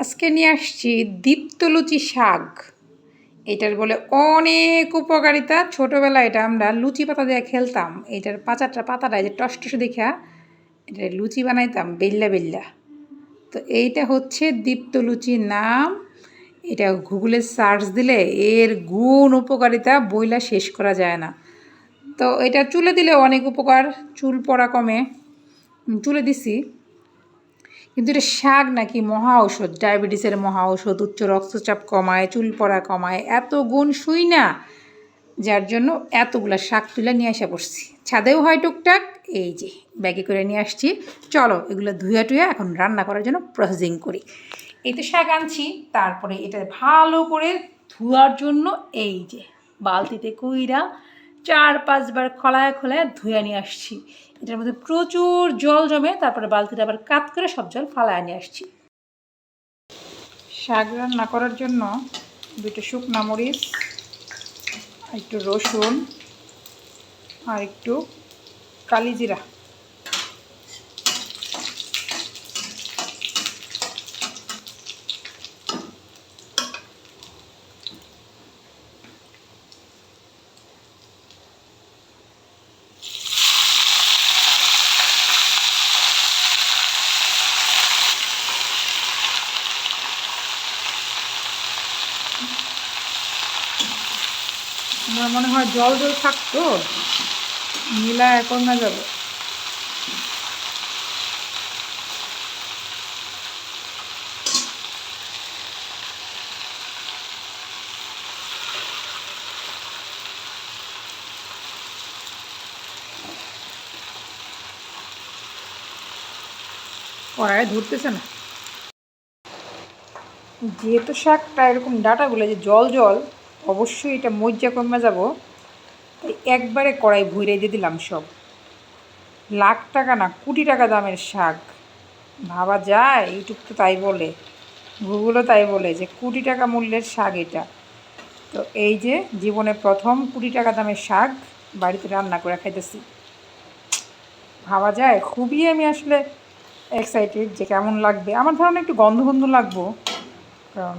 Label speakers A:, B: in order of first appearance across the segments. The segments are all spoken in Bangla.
A: আজকে নিয়ে আসছি দীপ্তলুচি শাক। এটার বলে অনেক উপকারিতা। ছোটোবেলায় এটা আমরা লুচি পাতা দিয়ে খেলতাম। এটার পাতাটা যে টসটসে দেখা এটা লুচি বানাইতাম বেল্লা বেল্লা। তো এইটা হচ্ছে দীপ্তলুচির নাম। এটা গুগলে সার্চ দিলে এর গুণ উপকারিতা বইলা শেষ করা যায় না। তো এটা চুলে দিলে অনেক উপকার, চুল পড়া কমে। চুলে দিছি, কিন্তু এটা শাক নাকি মহা ঔষধ, ডায়াবেটিসের মহা ঔষধ, উচ্চ রক্তচাপ কমায়, চুল পড়া কমায়, এত গুণ শুই না, যার জন্য এতগুলা শাক তুলে নিয়ে আসা পড়ছি। ছাদেও হয় টুকটাক, এই যে ব্যাগে করে নিয়ে আসছি। চলো এগুলো ধুয়া টুয়া এখন রান্না করার জন্য প্রসেসিং করি। এই তো শাক আনছি, তারপরে এটা ভালো করে ধোয়ার জন্য এই যে বালতিতে কইরা 4-5 বার খোলায় ধুয়ে নিয়ে আসছি। এটার মধ্যে প্রচুর জল জমে, তারপরে বালতিটা আবার কাত করে সব জল ফালায় নিয়ে আসছি। শাক রান্না করার জন্য 2টা শুকনা মরিচ, একটু রসুন আর একটু কালিজিরা। আমার মনে হয় জল জল থাকতো, মিলা এখন না যাবে। কড়াইয়ে ধরতেছে না, যেহেতু শাকটা এরকম ডাটাগুলো যে জল জল, অবশ্যই এটা মজ্জা কমে যাব। তাই একবারে কড়াই ভরে দিয়ে দিলাম সব। লাখ টাকা না, কোটি টাকা দামের শাক। ভাবা যায়, ইউটিউব তো তাই বলে, গুগলও তাই বলে যে কোটি টাকা মূল্যের শাক এটা। তো এই যে জীবনে প্রথম কোটি টাকা দামের শাক বাড়িতে রান্না করে খাইতেছি। ভাবা যায়, খুবই আমি আসলে এক্সাইটেড যে কেমন লাগবে। আমার ধারণা একটু গন্ধ গন্ধ লাগবো, কারণ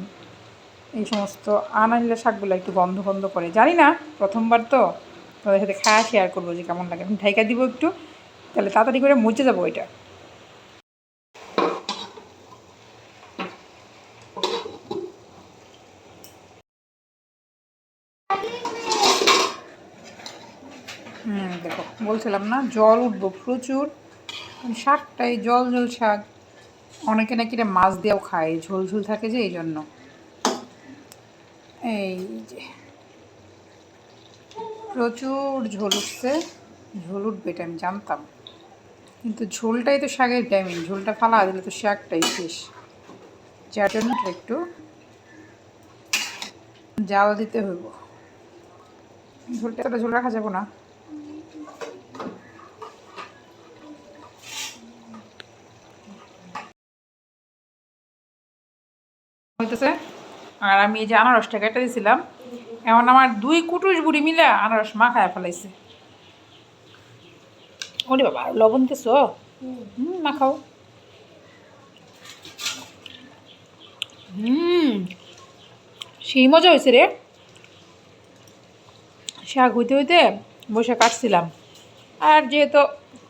A: এই সমস্ত আনাইলা শাকগুলো একটু গন্ধ গন্ধ করে। জানি না, প্রথমবার তো, তাদের সাথে খায়া শেয়ার করবো যে কেমন লাগে। এখন ঢাইকা দিব একটু, তাহলে তাড়াতাড়ি করে মুছে যাবো এটা। দেখো বলছিলাম না, জল উঠবো প্রচুর। শাকটাই জল জল শাক, অনেকে নাকি এটা মাছ দিয়েও খায়, ঝোল ঝোল থাকে যে, এই জন্য। এই যে প্রচুর ঝোল উঠছে। ঝোল উঠবে এটা আমি জানতাম, কিন্তু ঝোলটাই তো শাকের ভিটামিন, ঝোলটা ফালা দিলে তো শাকটাই শেষ। যার জন্য একটু জাল দিতে হইব। ঝোলটা এতটা ঝোল রাখা যাবো না। হইতেছে। আর আমি এই যে আনারসটা কেটে দিয়েছিলাম, এখন আমার 2 কুটুস বুড়ি মিলে আনারস মাখায় ফেলাইছে। ওরে বাবা, লবণ দিতেছ? মাখাও। সেই মজা হয়েছে রে। শাক হইতে হইতে বসে কাটছিলাম, আর যেহেতু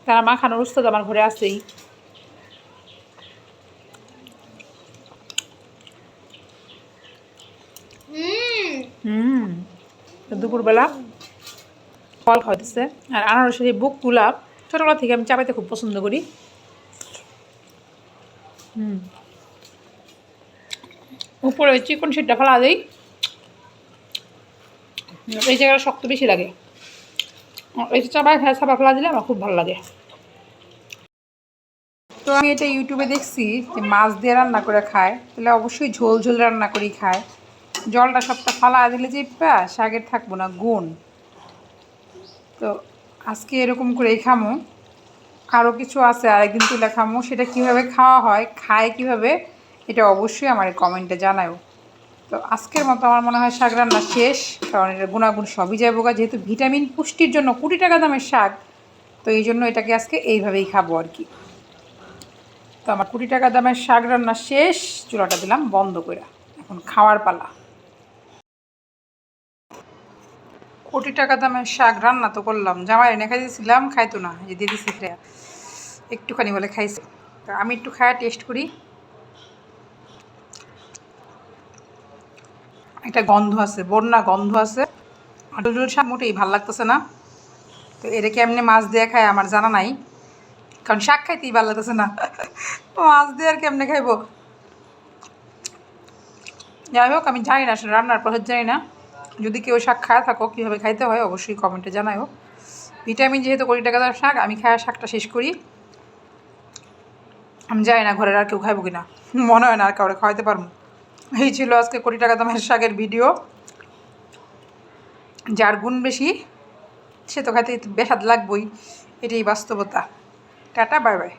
A: তারা মাখানোর উস্তাদ আমার ঘরে আসেই, তো দুপুরবেলা ফল খাওয়াইতেছে। আর আনারসের এই বুকগুলা ছোটোবেলা থেকে আমি চাপাইতে খুব পছন্দ করি। উপরে ওই চিকন শিটটা ফেলা দেই, এই জায়গাটা শক্ত বেশি লাগে। এই চাপায় চাপা ফেলা দিলে আমার খুব ভালো লাগে। তো আমি এটা ইউটিউবে দেখছি যে মাছ দিয়ে রান্না করে খায়, তাহলে অবশ্যই ঝোল ঝোল রান্না করেই খায়। জলটা সবটা ফালা দিলে যে শাকের থাকবো না গুণ। তো আজকে এরকম করেই খামো। আরও কিছু আছে, আরেকদিন তুলে খামো। সেটা কীভাবে খাওয়া হয়, খায় কীভাবে, এটা অবশ্যই আমার কমেন্টে জানাও। তো আজকের মতো আমার মনে হয় শাক রান্না শেষ, কারণ এটার গুণাগুণ সবই যাবো, যেহেতু ভিটামিন পুষ্টির জন্য কোটি টাকা দামের শাক। তো এই জন্য এটাকে আজকে এইভাবেই খাবো আর কি। তো আমার 20 টাকা দামের শাক রান্না শেষ, চুলাটা দিলাম বন্ধ করে। এখন খাওয়ার পালা। 20 টাকা দামের শাক রান্না তো করলাম, জামাই এনে খাই দিয়েছিলাম, খাইতো না, যে দিয়ে দিছি খেয়া একটুখানি বলে খাইছে। তো আমি একটু খায়া টেস্ট করি। একটা গন্ধ আছে, বন্যা গন্ধ আছে, আটুজুল শাক মোটেই ভাল লাগতেছে না। তো এটা কেমনে মাছ দিয়ে খায় আমার জানা নাই, কারণ শাক খাইতেই ভালো লাগতেছে না, মাছ দিয়ে আর কেমনে খাইবো। যাই হোক, আমি জানি না আসলে রান্নার প্রসেস জানি না। যদি কেউ শাক খায় থাকো কীভাবে খাইতে হয় অবশ্যই কমেন্টে জানাও। ভিটামিন যেহেতু 20 টাকা দামের শাক, আমি খায়া শাকটা শেষ করি। আমি জানি না ঘরের আর কেউ খাইবো কিনা, মনে হয় না আর কাউরে খাওয়াইতে পারবো। এই ছিল আজকে 20 টাকা দামের শাকের ভিডিও। যার গুণ বেশি সে তো খাইতে বেসাদ লাগবই, এটাই বাস্তবতা। Tata, bye bye.